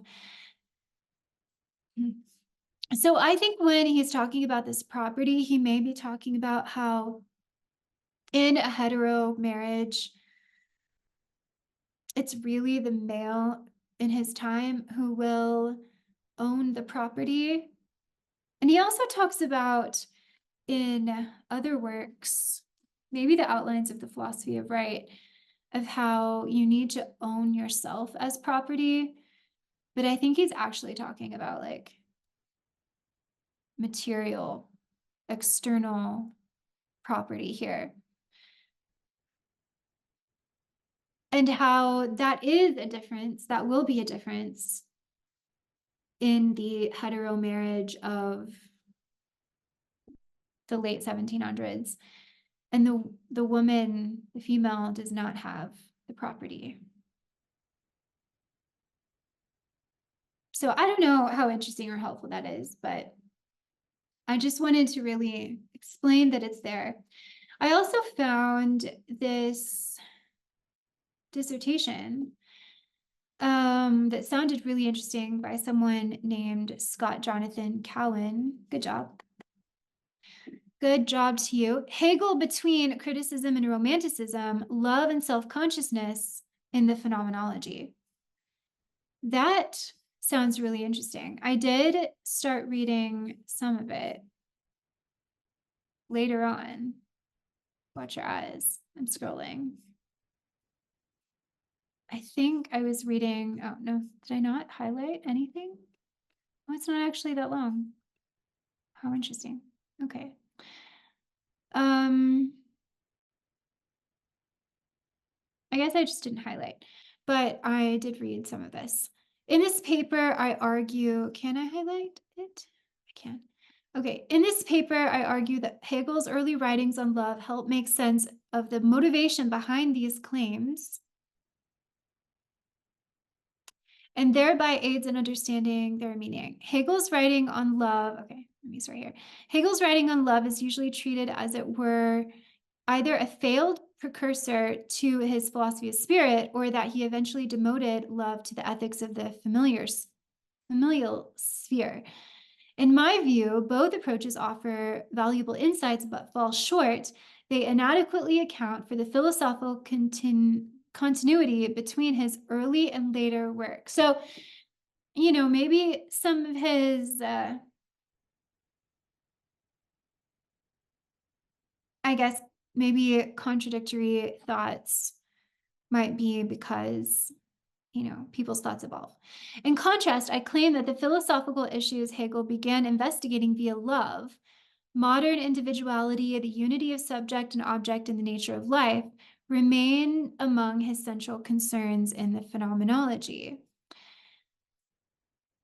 So I think when he's talking about this property, he may be talking about how in a hetero marriage, it's really the male in his time who will own the property. And he also talks about in other works, maybe the outlines of the philosophy of right, of how you need to own yourself as property. But I think he's actually talking about like material, external property here. And how that is a difference, that will be a difference in the hetero marriage of the late 1700s. And the woman, the female, does not have the property. So I don't know how interesting or helpful that is, but I just wanted to really explain that it's there. I also found this dissertation that sounded really interesting by someone named Scott Jonathan Cowan. Good job. Good job to you. Hegel between criticism and romanticism, love and self-consciousness in the Phenomenology. That sounds really interesting. I did start reading some of it later on. Watch your eyes. I'm scrolling. I think I was reading, oh no, did I not highlight anything? Oh, it's not actually that long. How interesting. Okay. I guess I just didn't highlight, but I did read some of this. In this paper, I argue, can I highlight it? I can. Okay, in this paper, I argue that Hegel's early writings on love help make sense of the motivation behind these claims and thereby aids in understanding their meaning. Hegel's writing on love, okay, let me start here. Hegel's writing on love is usually treated as it were either a failed precursor to his philosophy of spirit or that he eventually demoted love to the ethics of the familial sphere. In my view, both approaches offer valuable insights but fall short. They inadequately account for the philosophical continuity between his early and later work. So, you know, maybe some of his, I guess, maybe contradictory thoughts might be because, you know, people's thoughts evolve. In contrast, I claim that the philosophical issues Hegel began investigating via love, modern individuality, the unity of subject and object in the nature of life, remain among his central concerns in the Phenomenology.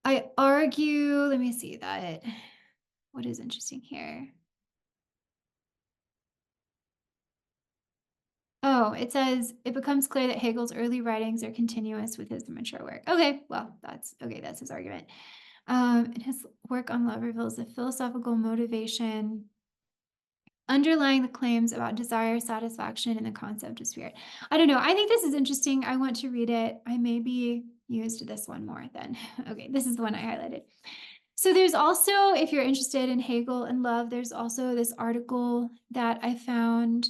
I argue, let me see that. What is interesting here? Oh, it says, it becomes clear that Hegel's early writings are continuous with his mature work. Okay, well, that's his argument. And his work on love reveals the philosophical motivation underlying the claims about desire, satisfaction, and the concept of spirit. I don't know. I think this is interesting. I want to read it. I maybe used this one more then. Okay, this is the one I highlighted. So there's also, if you're interested in Hegel and love, there's also this article that I found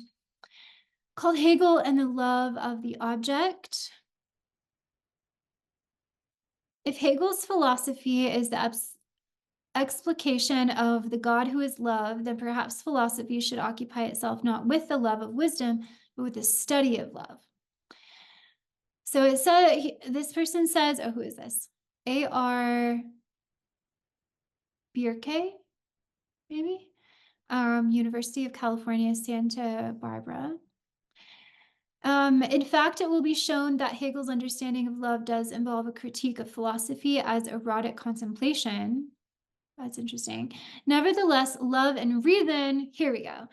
called Hegel and the Love of the Object. If Hegel's philosophy is the explication of the God who is love, then perhaps philosophy should occupy itself not with the love of wisdom, but with the study of love. So it said, this person says, oh, who is this? A.R. Bierke, maybe? University of California, Santa Barbara. In fact, it will be shown that Hegel's understanding of love does involve a critique of philosophy as erotic contemplation. That's interesting. Nevertheless, love and reason, here we go,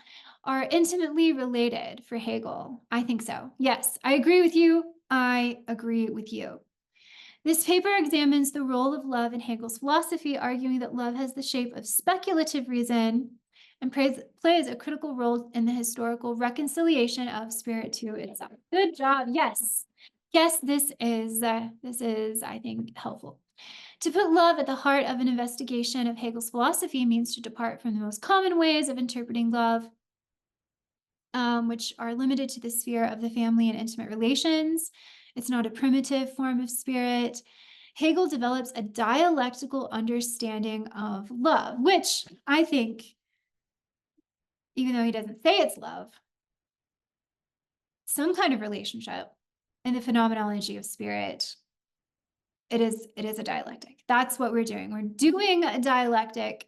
are intimately related for Hegel. I think so. Yes, I agree with you. I agree with you. This paper examines the role of love in Hegel's philosophy, arguing that love has the shape of speculative reason and plays a critical role in the historical reconciliation of spirit to itself. Good job. Yes. Yes, this is, I think, helpful. To put love at the heart of an investigation of Hegel's philosophy means to depart from the most common ways of interpreting love, which are limited to the sphere of the family and intimate relations. It's not a primitive form of spirit. Hegel develops a dialectical understanding of love, which I think, even though he doesn't say it's love, some kind of relationship in the phenomenology of spirit, it is a dialectic. That's what we're doing. We're doing a dialectic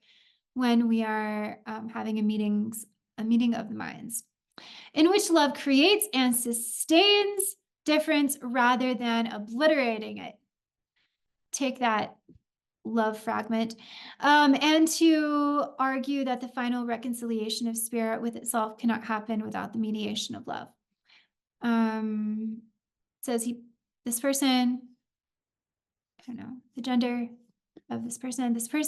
when we are having a meeting of the minds, in which love creates and sustains difference rather than obliterating it. Take that, love fragment. And to argue that the final reconciliation of spirit with itself cannot happen without the mediation of love. Says this person, I don't know, the gender of this person places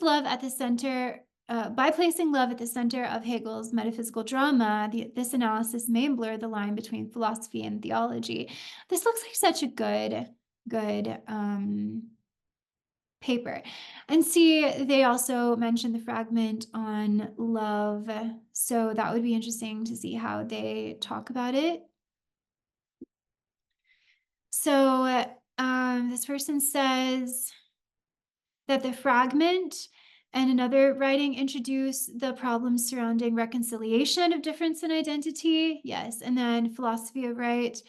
love at the center. By placing love at the center of Hegel's metaphysical drama, this analysis may blur the line between philosophy and theology. This looks like such a good paper. And see, they also mentioned the fragment on love. So that would be interesting to see how they talk about it. So this person says that the fragment and another writing introduce the problems surrounding reconciliation of difference and identity. Yes, and then philosophy of right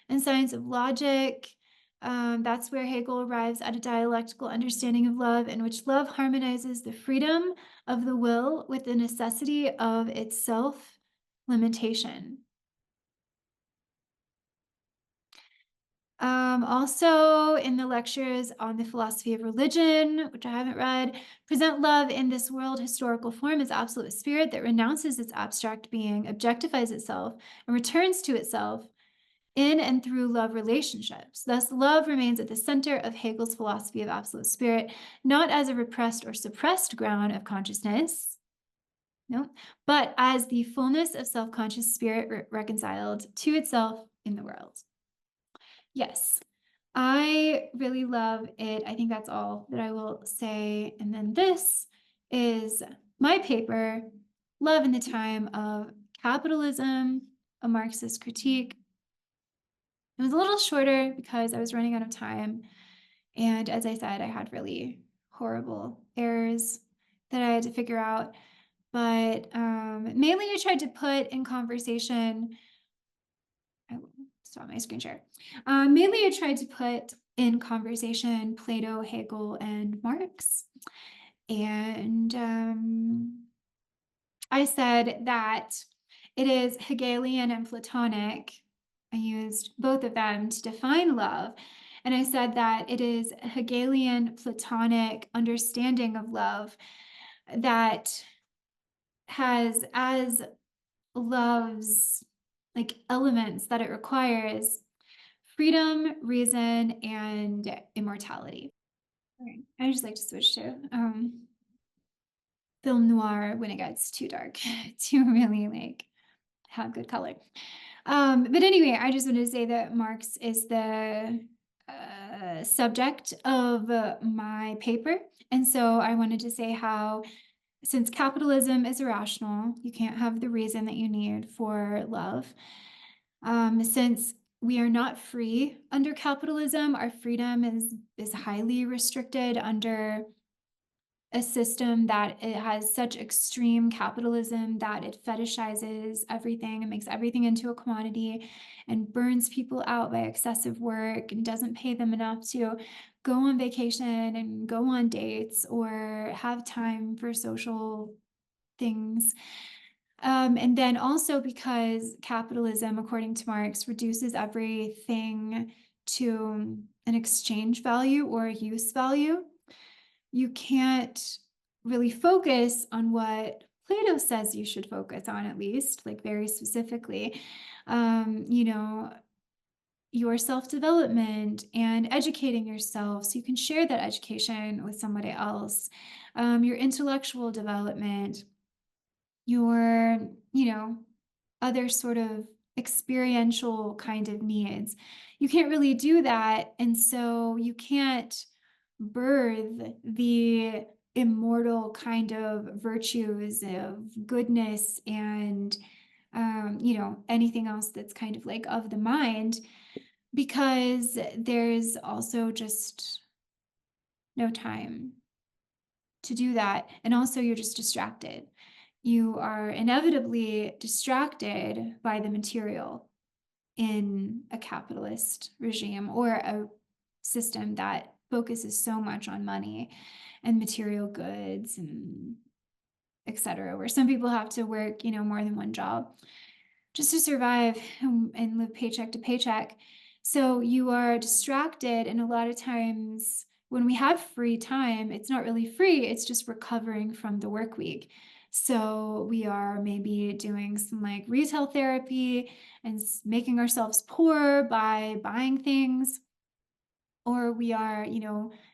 and science of logic. That's where Hegel arrives at a dialectical understanding of love, in which love harmonizes the freedom of the will with the necessity of its self-limitation. Also in the lectures on the philosophy of religion, which I haven't read, present love in this world historical form as absolute spirit that renounces its abstract being, objectifies itself, and returns to itself in and through love relationships. Thus, love remains at the center of Hegel's philosophy of absolute spirit, not as a repressed or suppressed ground of consciousness, no, but as the fullness of self-conscious spirit reconciled to itself in the world. Yes, I really love it. I think that's all that I will say. And then this is my paper, Love in the Time of Capitalism, a Marxist Critique. It was a little shorter because I was running out of time. And as I said, I had really horrible errors that I had to figure out. But mainly I tried to put in conversation, I will stop my screen share. Mainly I tried to put in conversation Plato, Hegel, and Marx. And I said that it is Hegelian and Platonic. I used both of them to define love. And I said that it is a Hegelian Platonic understanding of love that has as love's like elements that it requires freedom, reason, and immortality. Right. I just like to switch to film noir when it gets too dark to really like have good color. But anyway, I just wanted to say that Marx is the subject of my paper. And so I wanted to say how, since capitalism is irrational, you can't have the reason that you need for love. Since we are not free under capitalism, our freedom is highly restricted under a system that it has such extreme capitalism that it fetishizes everything and makes everything into a commodity and burns people out by excessive work and doesn't pay them enough to go on vacation and go on dates or have time for social things. And then also because capitalism, according to Marx, reduces everything to an exchange value or a use value, you can't really focus on what Plato says you should focus on, at least, like very specifically. You know, your self-development and educating yourself so you can share that education with somebody else, your intellectual development, your, other sort of experiential kind of needs. You can't really do that. And so you can't birth the immortal kind of virtues of goodness and, anything else that's kind of like of the mind, because there's also just no time to do that. And also, you're just distracted. You are inevitably distracted by the material in a capitalist regime or a system that focuses so much on money and material goods and etc., where some people have to work, more than one job just to survive and live paycheck to paycheck. So you are distracted, and a lot of times when we have free time, it's not really free, it's just recovering from the work week. So we are maybe doing some like retail therapy and making ourselves poor by buying things, or we are,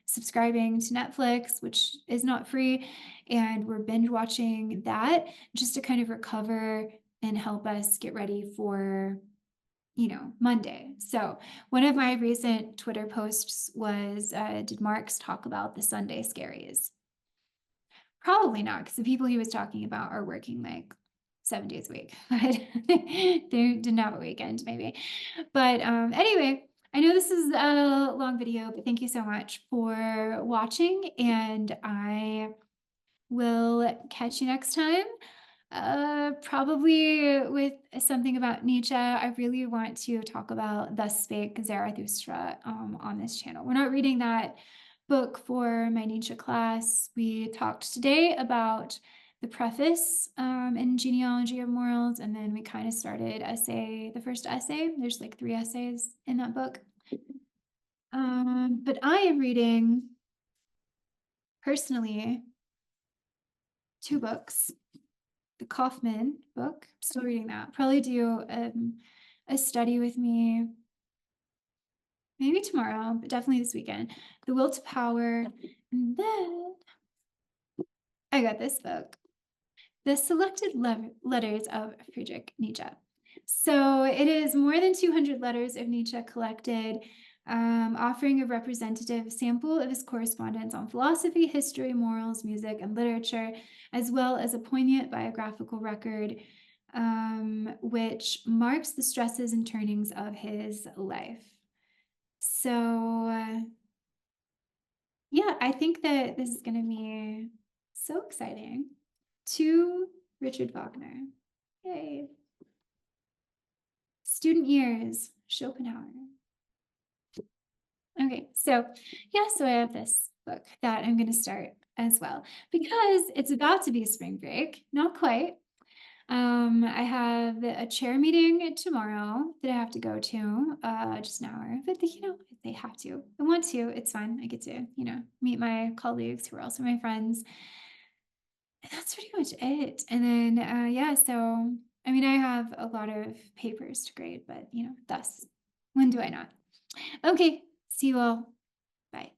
subscribing to Netflix, which is not free, and we're binge watching that just to kind of recover and help us get ready for, Monday. So one of my recent Twitter posts was, did Marx talk about the Sunday scaries? Probably not, because the people he was talking about are working like 7 days a week, but they didn't have a weekend maybe. But anyway, I know this is a long video, but thank you so much for watching, and I will catch you next time. Probably with something about Nietzsche. I really want to talk about Thus Spake Zarathustra on this channel. We're not reading that book for my Nietzsche class. We talked today about the preface and genealogy of morals, and then we kind of started the first essay. There's like 3 essays in that book. But I am reading, personally, 2 books. The Kaufman book, I'm still reading that. Probably do a study with me maybe tomorrow, but definitely this weekend. The Will to Power. And then I got this book, The Selected Letters of Friedrich Nietzsche. So it is more than 200 letters of Nietzsche collected, offering a representative sample of his correspondence on philosophy, history, morals, music, and literature, as well as a poignant biographical record, which marks the stresses and turnings of his life. So, yeah, I think that this is going to be so exciting. To Richard Wagner. Yay. Student years, Schopenhauer. Okay, so I have this book that I'm going to start as well because it's about to be spring break. Not quite. I have a chair meeting tomorrow that I have to go to, just an hour. But if they have to, I want to, it's fun. I get to, meet my colleagues who are also my friends. And that's pretty much it. And then, so I mean, I have a lot of papers to grade, but thus, when do I not? Okay, see you all. Bye.